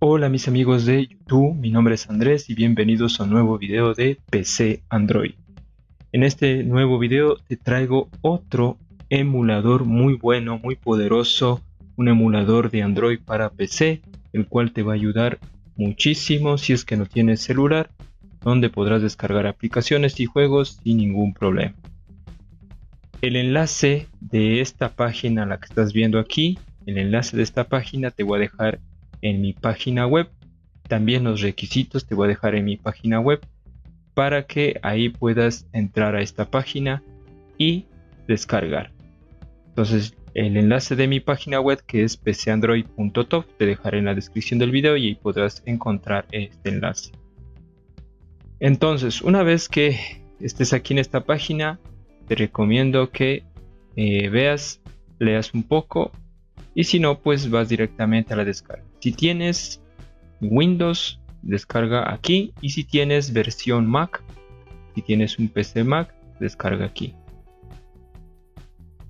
Hola mis amigos de YouTube, mi nombre es Andrés y bienvenidos a un nuevo video de PC Android. En este nuevo video te traigo otro emulador muy bueno, muy poderoso, un emulador de Android para PC, el cual te va a ayudar muchísimo si es que no tienes celular, donde podrás descargar aplicaciones y juegos sin ningún problema. El enlace de esta página, la que estás viendo aquí, el enlace de esta página te voy a dejar en mi página web. También los requisitos te voy a dejar en mi página web para que ahí puedas entrar a esta página y descargar. Entonces, el enlace de mi página web, que es pcandroid.top, te dejaré en la descripción del video y ahí podrás encontrar este enlace. Entonces, una vez que estés aquí en esta página, te recomiendo que veas, leas un poco y si no, pues vas directamente a la descarga. Si tienes Windows, descarga aquí, y si tienes versión Mac, si tienes un PC Mac, descarga aquí.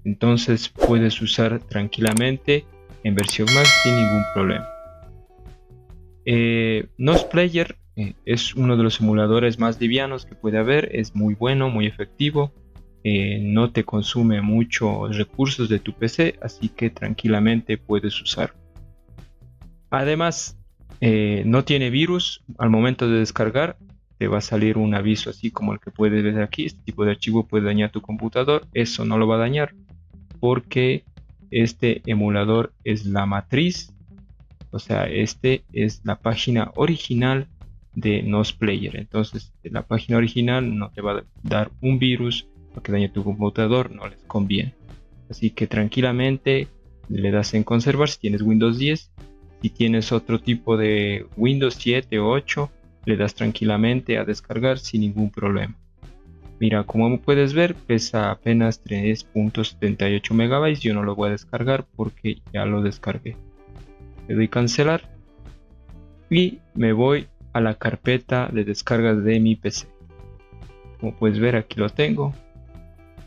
Entonces puedes usar tranquilamente en versión Mac sin ningún problema. Nosplayer es uno de los emuladores más livianos que puede haber, es muy bueno, muy efectivo, no te consume muchos recursos de tu PC, así que tranquilamente puedes usarlo. Además, no tiene virus. Al momento de descargar te va a salir un aviso así como el que puedes ver aquí. Este tipo de archivo puede dañar tu computador. Eso no lo va a dañar porque este emulador es la matriz, o sea, este es la página original de Nosplayer. Entonces, la página original no te va a dar un virus para que dañe tu computador, no les conviene. Así que tranquilamente le das en conservar si tienes Windows 10. Si tienes otro tipo de Windows 7 o 8, le das tranquilamente a descargar sin ningún problema. Mira, como puedes ver, pesa apenas 3.78 megabytes. Yo no lo voy a descargar porque ya lo descargué. Le doy cancelar y me voy a la carpeta de descargas de mi PC. Como puedes ver, aquí lo tengo.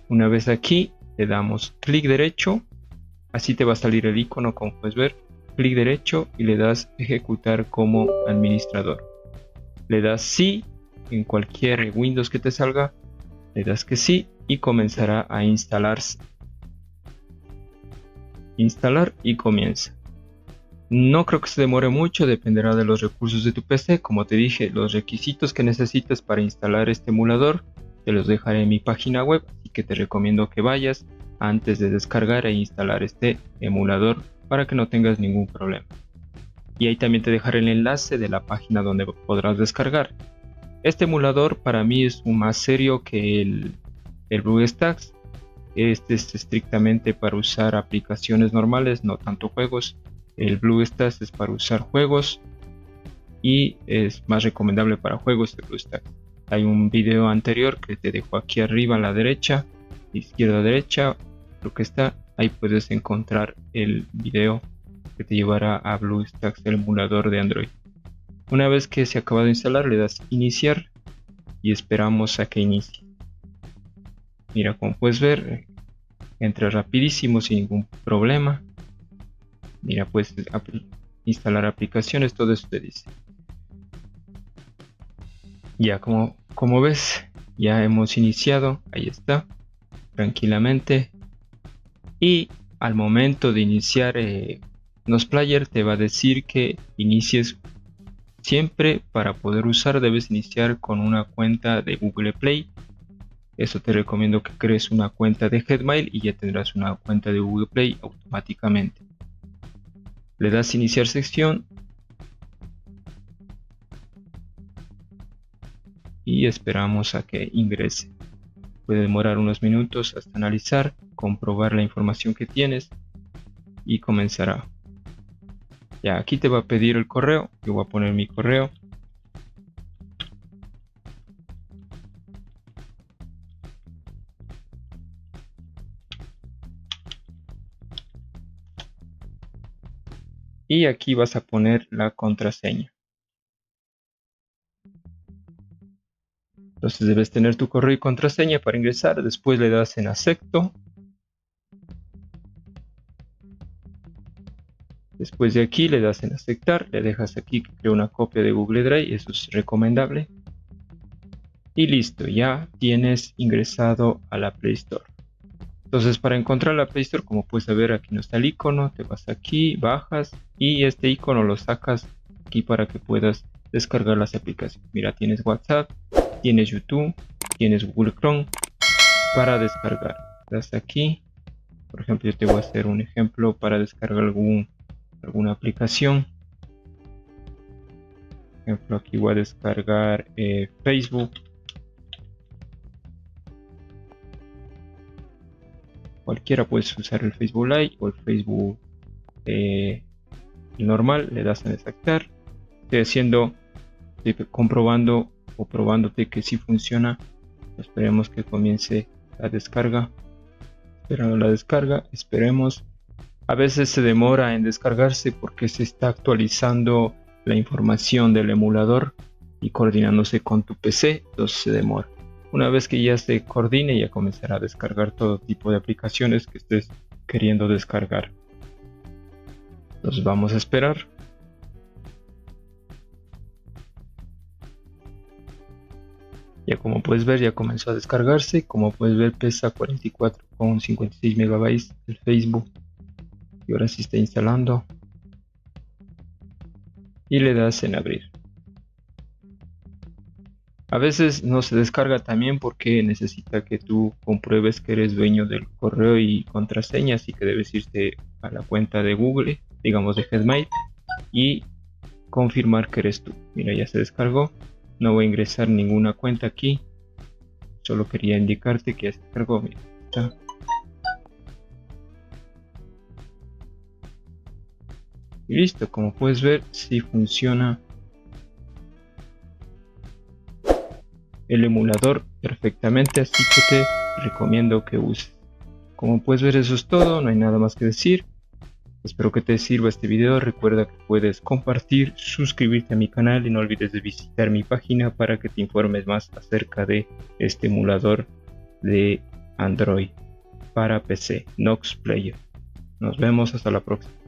Una vez aquí, le damos clic derecho. Así te va a salir el icono, como puedes ver. Clic derecho y le das ejecutar como administrador. Le das sí en cualquier Windows que te salga. Le das que sí y comenzará a instalarse. Instalar y comienza. No creo que se demore mucho, dependerá de los recursos de tu PC. Como te dije, los requisitos que necesites para instalar este emulador te los dejaré en mi página web, así que te recomiendo que vayas antes de descargar e instalar este emulador para que no tengas ningún problema. Y ahí también te dejaré el enlace de la página donde podrás descargar. Este emulador para mí es más serio que el BlueStacks. Este es estrictamente para usar aplicaciones normales, no tanto juegos. El BlueStacks es para usar juegos y es más recomendable para juegos de BlueStacks. Hay un video anterior que te dejo aquí arriba a la derecha, izquierda derecha, lo que está, ahí puedes encontrar el video que te llevará a BlueStacks, el emulador de Android. Una vez que se acaba de instalar, le das iniciar y esperamos a que inicie. Mira, como puedes ver, entra rapidísimo sin ningún problema. Mira, puedes instalar aplicaciones, todo eso te dice. Ya como ves, ya hemos iniciado, ahí está, tranquilamente. Y al momento de iniciar Nosplayer te va a decir que inicies. Siempre para poder usar debes iniciar con una cuenta de Google Play. Eso te recomiendo que crees una cuenta de Gmail y ya tendrás una cuenta de Google Play automáticamente. Le das iniciar sección y esperamos a que ingrese. Puede demorar unos minutos hasta analizar, comprobar la información que tienes y comenzará. Ya aquí te va a pedir el correo, yo voy a poner mi correo. Y aquí vas a poner la contraseña. Entonces debes tener tu correo y contraseña para ingresar. Después le das en acepto. Después de aquí le das en aceptar, le dejas aquí que cree una copia de Google Drive, eso es recomendable. Y listo, ya tienes ingresado a la Play Store. Entonces para encontrar la Play Store, como puedes ver, aquí no está el icono, te vas aquí, bajas y este icono lo sacas aquí para que puedas descargar las aplicaciones. Mira, tienes WhatsApp, tienes YouTube, tienes Google Chrome para descargar. Das aquí, por ejemplo, yo te voy a hacer un ejemplo para descargar alguna aplicación. Por ejemplo, aquí voy a descargar Facebook. Cualquiera puedes usar el Facebook Live o el Facebook normal, le das en aceptar. Estoy comprobando o probándote que sí funciona. Esperemos que comience la descarga. Esperando la descarga, esperemos. A veces se demora en descargarse porque se está actualizando la información del emulador y coordinándose con tu PC, entonces se demora. Una vez que ya se coordine, ya comenzará a descargar todo tipo de aplicaciones que estés queriendo descargar. Entonces vamos a esperar. Ya como puedes ver, ya comenzó a descargarse. Como puedes ver, pesa 44,56 megabytes el Facebook. Y ahora sí está instalando. Y le das en abrir. A veces no se descarga también porque necesita que tú compruebes que eres dueño del correo y contraseña, así que debes irte a la cuenta de Google, digamos de Gmail, y confirmar que eres tú. Mira, ya se descargó. No voy a ingresar ninguna cuenta aquí. Solo quería indicarte que ya se descargó. Mira, está. Y listo, como puedes ver, sí funciona el emulador perfectamente, así que te recomiendo que uses. Como puedes ver, eso es todo, no hay nada más que decir. Espero que te sirva este video. Recuerda que puedes compartir, suscribirte a mi canal y no olvides de visitar mi página para que te informes más acerca de este emulador de Android para PC, Nox Player. Nos vemos hasta la próxima.